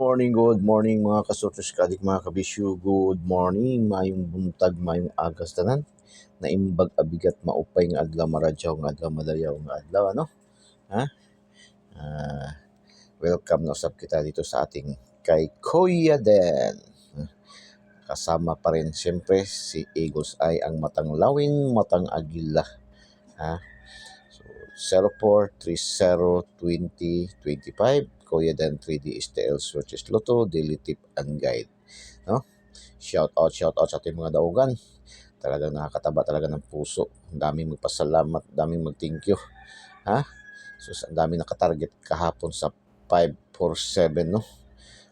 Good morning mga kasotos kadik mga kabisyo. Good morning, mayong buntag, mayong agas tanan. Naimbag abigat maupay nga adlaw maradyaw nga adlaw madayaw nga adlaw ano. Ha? Ah, welcome na usab kita dito sa ating kay Kuya Den. Kasama pa rin siyempre si Eagles Eye ang matang lawing, matang agila. Ha? So 04302025 Kuya Dan 3D STL Searches Lotto Daily Tip and Guide, no? Shout out sa ating mga daugan. Talagang nakakataba talaga ng puso. Ang daming magpasalamat, daming mag-thank you. Ha? So ang daming nakatarget kahapon sa 547, no?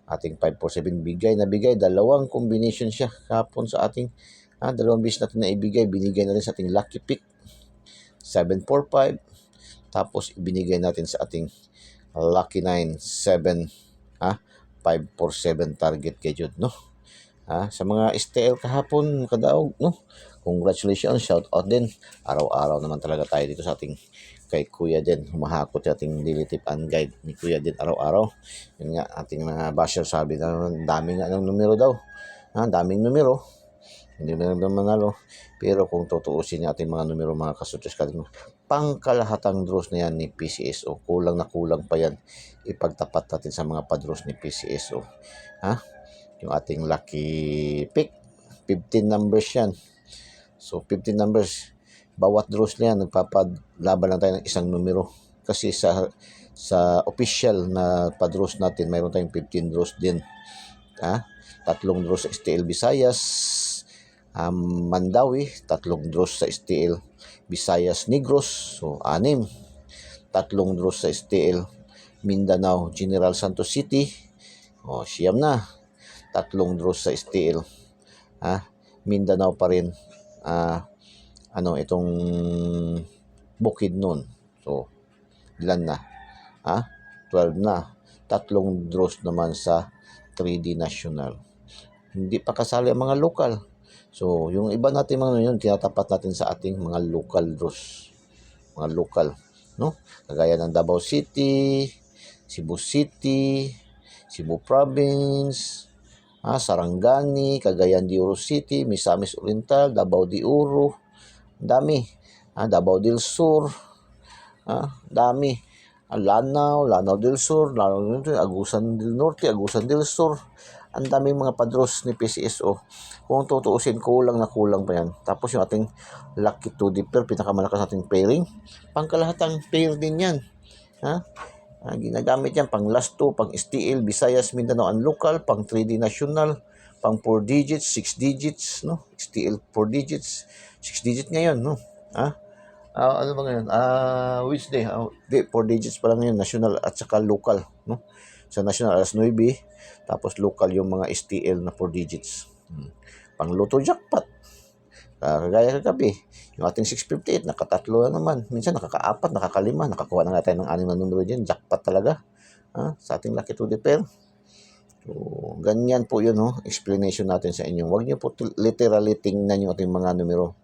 Ating 547 bigay, dalawang combination siya kahapon sa ating dalawang bis natin na ibigay, binigay na rin sa ating lucky pick 745. Tapos ibinigay natin sa ating lucky 97 547 target kay Jude, no? Sa mga STL kahapon kadaog, no? Congratulations, shout out din. Araw-araw naman talaga tayo dito sa ating kay Kuya Den. Humahakot sa ating daily tip and guide ni Kuya Den araw-araw. Yun nga, ating mga basher sabi na daming nga ng numero daw. Daming numero. Hindi na naman manalo. Pero kung tutuusin niya ating mga numero mga kasutos pangkalahatang draws na yan ni PCSO. Kulang na kulang pa yan. Ipagtapat natin sa mga padros ni PCSO. Yung ating lucky pick, 15 numbers yan. So 15 numbers, bawat draws na yan, nagpapalaban lang tayo ng isang numero. Kasi sa official na padros natin, mayroon tayong 15 draws din. Tatlong draws sa STL Visayas, Mandawi, tatlong draws sa STL Visayas Negros, so 6. Tatlong draws sa STL Mindanao General Santos City, siyam na. Tatlong draws sa STL Mindanao pa rin, itong Bukidnon, so ilan na, 12 na. Tatlong draws naman sa 3D National. Hindi pa kasali ang mga local. So, yung iba natin mga yun, tinatapat natin sa ating mga local draws. Mga local, no? Kagaya ng Davao City, Cebu City, Cebu Province, Sarangani, Cagayan de Oro City, Misamis Oriental, Davao de Oro, dami. Davao del Sur, dami. Lanao del Sur, Agusan del Norte, Agusan del Sur. Ang daming mga padros ni PCSO. Kung tutuusin, kulang na kulang pa yan. Tapos yung ating lucky 2D pair, pinakamalakas nating pairing, pangkalahatang pair din yan. Ginagamit yan pang last 2, pang STL, Visayas, Mindanao, and local, pang 3D National, pang 4 digits, 6 digits, no? STL 4 digits, 6 digits ngayon, no? Ano ba ngayon? Which day? 4 digits pa lang ngayon, national at saka local, no? Sa national alas 9, tapos local yung mga STL na 4 digits. Pang Lotto jackpot. Kagaya kagabi, yung ating 658, nakatatlo na naman. Minsan nakaka-4, nakaka-5, nakakuha na nga tayo ng 6 na numero dyan. Jackpot talaga. Sa ating lucky 2D pair. So, ganyan po yun, no? Explanation natin sa inyo. Huwag niyo po literally tingnan yung ating mga numero.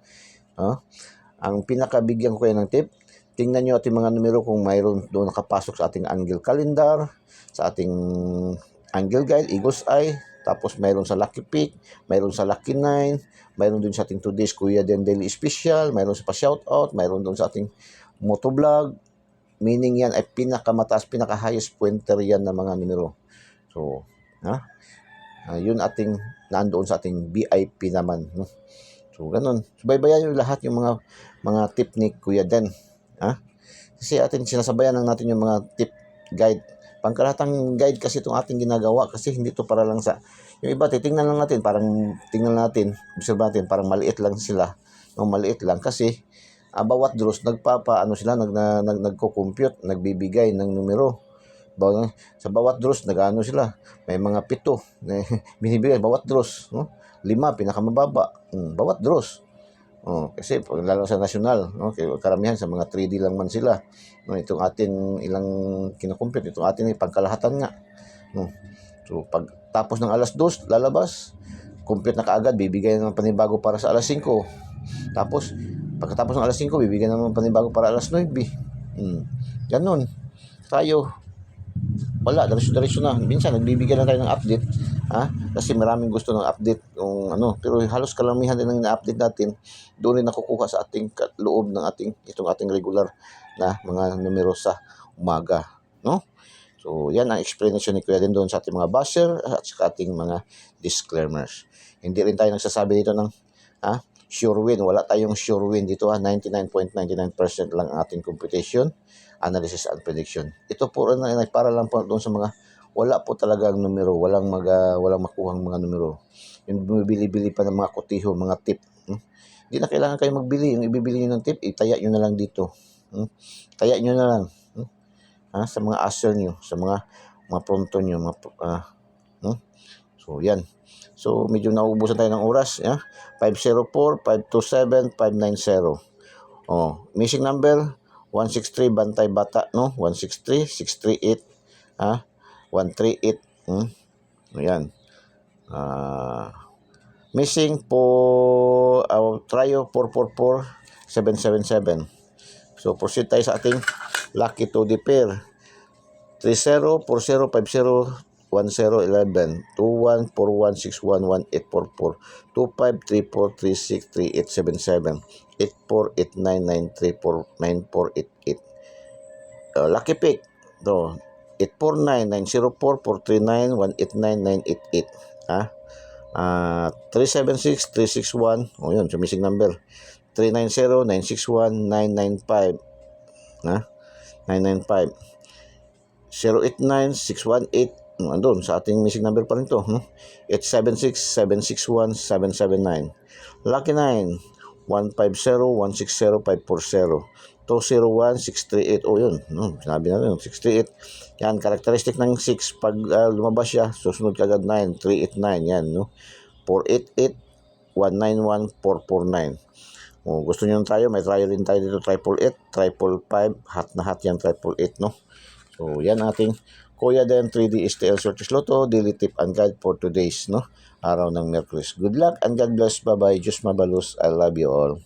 Ang pinakabigyan ko kayo ng tip, tingnan nyo ating mga numero kung mayroon doon nakapasok sa ating angle calendar, sa ating angle guide, Eagles Eye, tapos mayroon sa lucky pick, mayroon sa lucky 9, mayroon doon sa ating today's Kuya Den Daily Special, mayroon sa pa-shoutout, mayroon doon sa ating motovlog. Meaning yan ay pinakamataas, pinaka-highest pointer yan na mga numero. So, yun ating nandoon sa ating VIP naman, no? So, ganun. Subaybayan yung lahat yung mga tip ni Kuya Den. Kasi atin sinasabayan lang natin yung mga tip guide. Pangkalahatang guide kasi itong ating ginagawa kasi hindi to para lang sa yung iba titingnan lang natin, observe natin parang maliit lang sila. Maliit lang kasi bawat draws nagko-compute, nagbibigay ng numero. Sa bawat draws nagano sila, may mga 7 binibigay bawat draws, no? 5 pinakamababa, bawat draws. Kasi lalo sa national, no? Karamihan sa mga 3D lang man sila. No, itong atin ilang kinocompute, itong atin ay pangkalahatan nga. No. So pag tapos ng alas 2 lalabas, compute na kaagad, bibigay ng panibago para sa alas 5. Tapos pagkatapos ng alas 5, bibigyan naman panibago para alas 9. Ganun. Tayo wala, diretso-diretso na. Minsan, nagbibigyan na tayo ng update, kasi maraming gusto ng update, yung pero halos kalamihan din ng ina-update natin, doon rin nakukuha sa ating loob ng itong ating regular na mga numero sa umaga, no? So, yan ang explanation ni Kuya din doon sa ating mga basher at sa ating mga disclaimers. Hindi rin tayo nagsasabi dito ng sure win. Wala tayong sure win dito. 99.99% lang ang ating computation, analysis and prediction. Ito po rin para lang po doon sa mga wala po talagang numero, walang makuhang mga numero. Yung bumibili-bili pa ng mga kotiho, mga tip. Hindi na kailangan kayo magbili. Yung ibibili nyo ng tip, itaya nyo na lang dito. Taya nyo na lang. Sa mga asser nyo, sa mga pronto nyo. So, yan. So, medyo nauubusan tayo ng oras. 504-527-590. Missing number, 163, Bantay Bata, no? 163, 638, 138. Ayan. Missing po, Trio 444-777. So, proceed tayo sa ating lucky 2D pair. 30, 40, 50, 10, 11, 21, 41, 61, 1844, 25, 34, 36, 38, 77, 84, 89, 934, 9488. Lucky pick. To 849, 904, 439, 189, 988. 376, 361. Yun, sumising number. 390, 961, 995. 995. 089-618, andun sa ating missing number pa rin to. 876-761-779. Lucky 9, 150-160-540. 201-638. Yun. Sinabi na rin, 638. Yan, characteristic ng 6. Pag lumabas siya, susunod kagad 9, 389. Yan, 488-191-449. Gusto nyo ng tayo, may trial rin tayo dito, 888, 555, hat na hat yan, 888, no? So, yan ating Kuya Den 3D STL Sortes Lotto, daily tip and guide for today's, no? Araw ng Merkulis. Good luck and God bless. Bye-bye. Diyos mabalus. I love you all.